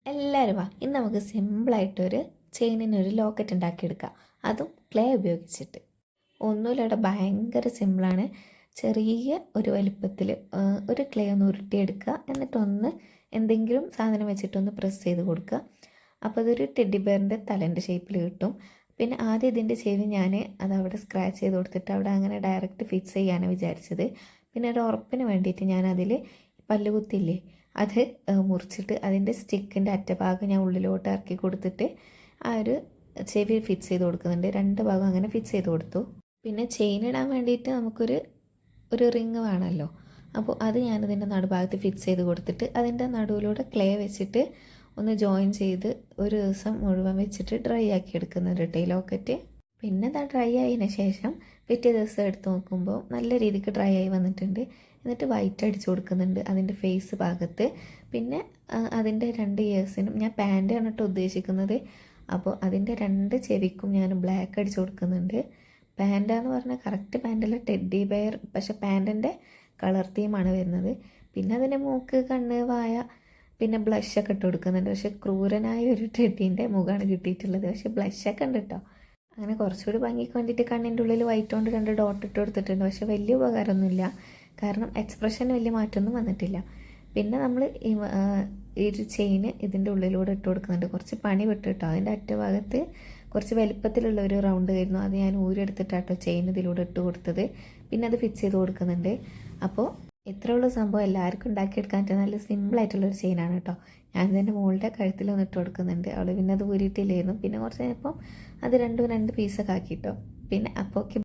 എല്ലാവരും വാ, ഇന്ന് നമുക്ക് സിമ്പിളായിട്ടൊരു ചെയിനിനൊരു ലോക്കറ്റ് ഉണ്ടാക്കിയെടുക്കാം. അതും ക്ലേ ഉപയോഗിച്ചിട്ട്. ഒന്നുമില്ല, ഭയങ്കര സിമ്പിളാണ്. ചെറിയ ഒരു വലിപ്പത്തിൽ ഒരു ക്ലേ ഒന്ന് ഉരുട്ടിയെടുക്കുക. എന്നിട്ടൊന്ന് എന്തെങ്കിലും സാധനം വെച്ചിട്ടൊന്ന് പ്രസ് ചെയ്ത് കൊടുക്കുക. അപ്പോൾ അതൊരു ടെഡി ബെയറിൻ്റെ തലേൻ്റെ ഷേപ്പിൽ കിട്ടും. പിന്നെ ആദ്യം ഇതിൻ്റെ ചെവി ഞാൻ അതവിടെ സ്ക്രാച്ച് ചെയ്ത് കൊടുത്തിട്ട് അവിടെ അങ്ങനെ ഡയറക്റ്റ് ഫിക്സ് ചെയ്യാനാണ് വിചാരിച്ചത്. പിന്നെ ഒരു ഉറപ്പിന് വേണ്ടിയിട്ട് ഞാൻ അതിൽ പല്ലുകുത്തില്ലേ അത് മുറിച്ചിട്ട് അതിൻ്റെ സ്റ്റിക്കിൻ്റെ അറ്റഭാഗം ഞാൻ ഉള്ളിലോട്ട് ഇറക്കി കൊടുത്തിട്ട് ആ ഒരു ചെവി ഫിക്സ് ചെയ്ത് കൊടുക്കുന്നുണ്ട്. രണ്ട് ഭാഗം അങ്ങനെ ഫിക്സ് ചെയ്ത് കൊടുത്തു. പിന്നെ ചെയിൻ ഇടാൻ വേണ്ടിയിട്ട് നമുക്കൊരു റിങ് വേണമല്ലോ. അപ്പോൾ അത് ഞാനതിൻ്റെ നടുഭാഗത്ത് ഫിക്സ് ചെയ്ത് കൊടുത്തിട്ട് അതിൻ്റെ നടുവിലൂടെ ക്ലേ വെച്ചിട്ട് ഒന്ന് ജോയിൻ ചെയ്ത് ഒരു ദിവസം മുഴുവൻ വെച്ചിട്ട് ഡ്രൈ ആക്കി എടുക്കുന്നുണ്ട് കേട്ടോ ഈ ലോക്കറ്റ്. പിന്നെ അത് ഡ്രൈ ആയതിന് ശേഷം പിറ്റേ ദിവസം എടുത്ത് നോക്കുമ്പോൾ നല്ല രീതിക്ക് ഡ്രൈ ആയി വന്നിട്ടുണ്ട്. എന്നിട്ട് വൈറ്റ് അടിച്ച് കൊടുക്കുന്നുണ്ട് അതിൻ്റെ ഫേസ് ഭാഗത്ത്. പിന്നെ അതിൻ്റെ രണ്ട് ഇയേഴ്സിനും ഞാൻ പാൻറ്റാണ് കേട്ടോ ഉദ്ദേശിക്കുന്നത്. അപ്പോൾ അതിൻ്റെ രണ്ട് ചെവിക്കും ഞാൻ ബ്ലാക്ക് അടിച്ച് കൊടുക്കുന്നുണ്ട്. പാൻറ്റാന്ന് പറഞ്ഞാൽ കറക്റ്റ് പാൻറ്റല്ല, ടെഡി ബെയർ, പക്ഷെ പാൻറ്റിൻ്റെ കളർ തീമാണ് വരുന്നത്. പിന്നെ അതിൻ്റെ മൂക്ക്, കണ്ണ്, വായ, പിന്നെ ബ്ലഷൊക്കെ ഇട്ട് കൊടുക്കുന്നുണ്ട്. പക്ഷെ ക്രൂരനായ ഒരു ടെഡീൻ്റെ മുഖമാണ് കിട്ടിയിട്ടുള്ളത്. പക്ഷെ ബ്ലഷൊക്കെ ഉണ്ട് കേട്ടോ. അങ്ങനെ കുറച്ചുകൂടി ഭംഗിക്ക് വേണ്ടിയിട്ട് കണ്ണിൻ്റെ ഉള്ളിൽ വൈറ്റ് കൊണ്ട് രണ്ട് ഡോട്ട് ഇട്ട് കൊടുത്തിട്ടുണ്ട്. പക്ഷെ വലിയ ഉപകാരമൊന്നുമില്ല, കാരണം എക്സ്പ്രഷന് വലിയ മാറ്റമൊന്നും വന്നിട്ടില്ല. പിന്നെ നമ്മൾ ഈ ഒരു ചെയിന് ഇതിൻ്റെ ഉള്ളിലൂടെ ഇട്ട് കൊടുക്കുന്നുണ്ട്. കുറച്ച് പണി വിട്ടിട്ടോ. അതിൻ്റെ അറ്റഭാഗത്ത് കുറച്ച് വലിപ്പത്തിലുള്ള ഒരു റൗണ്ട് ആയിരുന്നു, അത് ഞാൻ ഊരെടുത്തിട്ടാട്ടോ ചെയിൻ ഇതിലൂടെ ഇട്ട് കൊടുത്തത്. പിന്നെ അത് ഫിക്സ് ചെയ്ത് കൊടുക്കുന്നുണ്ട്. അപ്പോൾ ഇത്രയുള്ള സംഭവം എല്ലാവർക്കും ഉണ്ടാക്കിയെടുക്കാൻ പറ്റുന്ന നല്ല സിമ്പിളായിട്ടുള്ളൊരു ചെയിനാണ് കേട്ടോ. ഞാൻ ഇതിൻ്റെ മുകളുടെ കഴുത്തിലൊന്ന് ഇട്ട് കൊടുക്കുന്നുണ്ട്. അവൾ പിന്നെ അത് ഊരിയിട്ടില്ലായിരുന്നു. പിന്നെ കുറച്ച് കഴിഞ്ഞപ്പം അത് രണ്ട് പീസൊക്കെ ആക്കിയിട്ടോ. പിന്നെ അപ്പോൾ